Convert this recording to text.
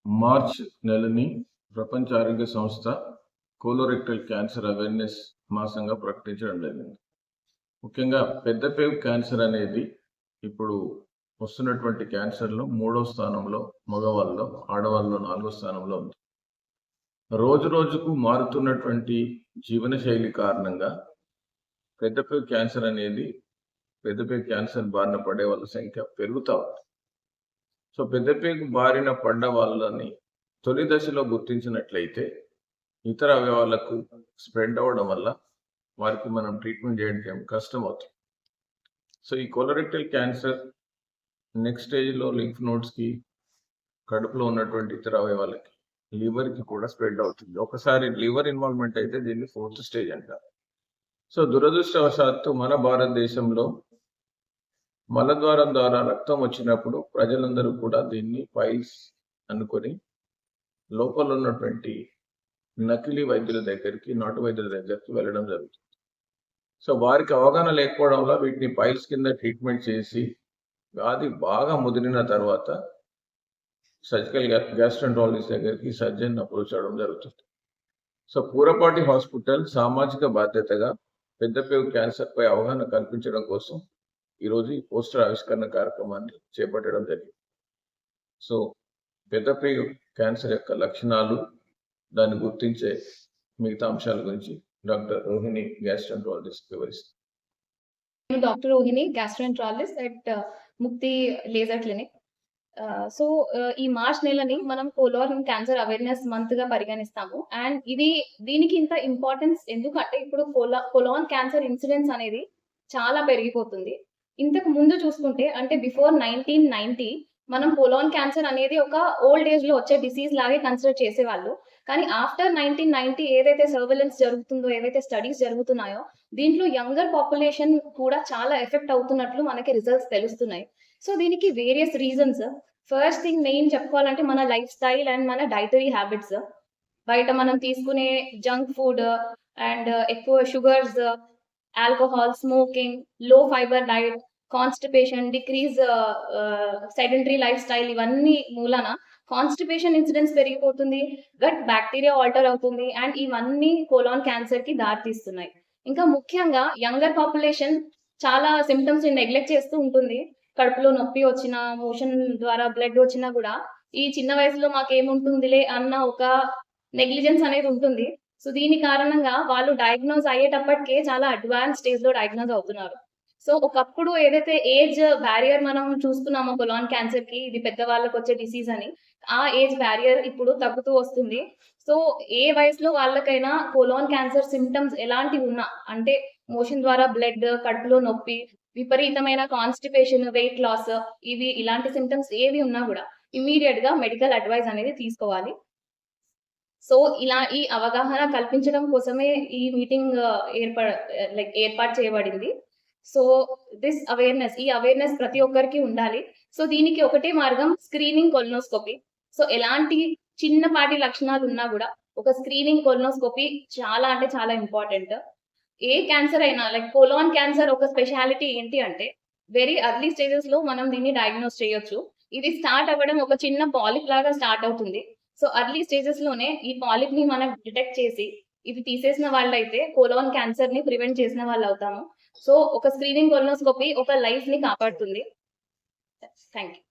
March నెలని ప్రపంచ ఆరోగ్య సంస్థ కోలోరెక్టల్ క్యాన్సర్ అవేర్నెస్ మాసంగా ప్రకటించడం జరిగింది. ముఖ్యంగా పెద్దపేగు క్యాన్సర్ అనేది ఇప్పుడు వస్తున్నటువంటి క్యాన్సర్లో 3వ స్థానంలో మగవాళ్ళలో, ఆడవాళ్ళలో 4వ స్థానంలో ఉంది. రోజు రోజుకు మారుతున్నటువంటి జీవనశైలి కారణంగా పెద్దపేగు క్యాన్సర్ బారిన పడే వాళ్ళ సంఖ్య పెరుగుతూ ఉంది. సో పెద్దపేగు బారిన పడ్డ వాళ్ళని తొలి దశలో గుర్తించినట్లయితే ఇతర అవయవాలకు స్ప్రెడ్ అవ్వడం వల్ల వారికి మనం ట్రీట్మెంట్ చేయడం కష్టం అవుతుంది. సో ఈ కోలోరెక్టల్ క్యాన్సర్ నెక్స్ట్ స్టేజ్లో లింఫ్ నోడ్స్కి, కడుపులో ఉన్నటువంటి ఇతర అవయవాలకి, లివర్కి కూడా స్ప్రెడ్ అవుతుంది. ఒకసారి లివర్ ఇన్వాల్వ్మెంట్ అయితే దీన్ని 4th స్టేజ్ అంటారు. సో దురదృష్టవశాత్తు మన భారతదేశంలో మలద్వారం ద్వారా రక్తం వచ్చినప్పుడు ప్రజలందరూ కూడా దీన్ని పైల్స్ అనుకొని లోపల ఉన్నటువంటి నకిలీ వైద్యుల దగ్గరికి, నాటు వైద్యుల దగ్గరికి వెళ్ళడం జరుగుతుంది. సో వారికి అవగాహన లేకపోవడం వల్ల వీటిని పైల్స్ కింద ట్రీట్మెంట్ చేసి వ్యాధి బాగా ముదిరిన తర్వాత సర్జికల్ గ్యాస్ట్రెంట్రాలజిస్ట్ దగ్గరికి సర్జన్ అప్రోచ్ అవడం జరుగుతుంది. సో పూరపాటి హాస్పిటల్ సామాజిక బాధ్యతగా పెద్దపేగు క్యాన్సర్పై అవగాహన కల్పించడం కోసం ఈరోజు ఈ పోస్టర్ ఆవిష్కరణ కార్యక్రమాన్ని చేపట్టడం జరిగింది. సో పెద్దపేగు క్యాన్సర్ యొక్క లక్షణాలు, దాన్ని గుర్తించే మిగతా అంశాల గురించి డాక్టర్ రోహిణి గ్యాస్ట్రెంట్రాలజిస్ట్ వివరిస్తారు. డాక్టర్ రోహిణి గ్యాస్ట్రెంట్రాలజిస్ట్ అట్ ముక్తి లేజర్ క్లినిక్. సో ఈ మార్చ్ నెలని మనం కోలోన్ క్యాన్సర్ అవేర్నెస్ మంత్ గా పరిగణిస్తాము. అండ్ దీనికి ఇంత ఇంపార్టెన్స్ ఎందుకంటే ఇప్పుడు కోలోన్ క్యాన్సర్ ఇన్సిడెన్స్ అనేది చాలా పెరిగిపోతుంది. ఇంతకు ముందు చూసుకుంటే అంటే బిఫోర్ 1990 మనం కోలోన్ క్యాన్సర్ అనేది ఒక ఓల్డ్ ఏజ్ లో వచ్చే డిసీజ్ లాగే కన్సిడర్ చేసేవాళ్ళు. కానీ ఆఫ్టర్ 1990 ఏదైతే సర్వేలెన్స్ జరుగుతుందో, ఏవైతే స్టడీస్ జరుగుతున్నాయో దీంట్లో యంగర్ పాపులేషన్ కూడా చాలా ఎఫెక్ట్ అవుతున్నట్లు మనకి రిజల్ట్స్ తెలుస్తున్నాయి. సో దీనికి various reasons. First thing main చెప్పుకోవాలంటే మన లైఫ్ స్టైల్ అండ్ మన డైటరీ హ్యాబిట్స్. బయట మనం తీసుకునే జంక్ ఫుడ్ అండ్ ఎక్కువ షుగర్స్, ఆల్కహాల్, స్మోకింగ్, లో fibre diet, constipation, decrease sedentary life style, ఇవన్నీ మూలన కాన్స్టిపేషన్ ఇన్సిడెన్స్ పెరిగిపోతుంది, గట్ బ్యాక్టీరియా ఆల్టర్ అవుతుంది అండ్ ఇవన్నీ కోలాన్ క్యాన్సర్ కి దారితీస్తున్నాయి. ఇంకా ముఖ్యంగా యంగర్ పాపులేషన్ చాలా సిమ్టమ్స్ నెగ్లెక్ట్ చేస్తూ ఉంటుంది. కడుపులో నొప్పి వచ్చినా, మోషన్ ద్వారా బ్లడ్ వచ్చినా కూడా ఈ చిన్న వయసులో మాకేముంటుందిలే అన్న ఒక నెగ్లిజెన్స్ అనేది ఉంటుంది. సో దీని కారణంగా వాళ్ళు డయాగ్నోజ్ అయ్యేటప్పటికే చాలా అడ్వాన్స్ స్టేజ్ లో డయాగ్నోజ్ అవుతున్నారు. సో ఒకప్పుడు ఏదైతే ఏజ్ బ్యారియర్ మనం చూస్తున్నామో కోలాన్ క్యాన్సర్ కి, ఇది పెద్దవాళ్ళకి వచ్చే డిసీజ్ అని, ఆ ఏజ్ బ్యారియర్ ఇప్పుడు తగ్గుతూ వస్తుంది. సో ఏ వయసులో వాళ్ళకైనా కోలాన్ క్యాన్సర్ సిమ్టమ్స్ ఎలాంటివి ఉన్నా, అంటే మోషన్ ద్వారా బ్లడ్, కడుపులో నొప్పి, విపరీతమైన కాన్స్టిపేషన్, వెయిట్ లాస్, ఇలాంటి సిమ్టమ్స్ ఏవి ఉన్నా కూడా ఇమీడియట్ గా మెడికల్ అడ్వైస్ అనేది తీసుకోవాలి. సో ఇలా ఈ అవగాహన కల్పించడం కోసమే ఈ మీటింగ్ ఏర్పాటు చేయబడింది. సో ఈ అవేర్నెస్ ప్రతి ఒక్కరికి ఉండాలి. సో దీనికి ఒకటే మార్గం స్క్రీనింగ్ కొలనోస్కోపీ. సో ఎలాంటి చిన్నపాటి లక్షణాలు ఉన్నా కూడా ఒక స్క్రీనింగ్ కొలనోస్కోపీ చాలా అంటే చాలా ఇంపార్టెంట్. ఏ క్యాన్సర్ అయినా, లైక్ కోలాన్ క్యాన్సర్ ఒక స్పెషాలిటీ ఏంటి అంటే వెరీ ఎర్లీ స్టేజెస్ లో మనం దీన్ని డయాగ్నోస్ చేయొచ్చు. ఇది స్టార్ట్ అవ్వడం ఒక చిన్న పాలిప్ లాగా స్టార్ట్ అవుతుంది. సో ఎర్లీ స్టేజెస్ లోనే ఈ పాలిప్ ని మనం డిటెక్ట్ చేసి ఇది తీసేసిన వాళ్ళైతే కోలాన్ క్యాన్సర్ ని ప్రివెంట్ చేసిన వాళ్ళు అవుతాము. సో ఒక స్క్రీనింగ్ కొలనోస్కోపీ ఒక లైఫ్ ని కాపాడుతుంది. Thank you.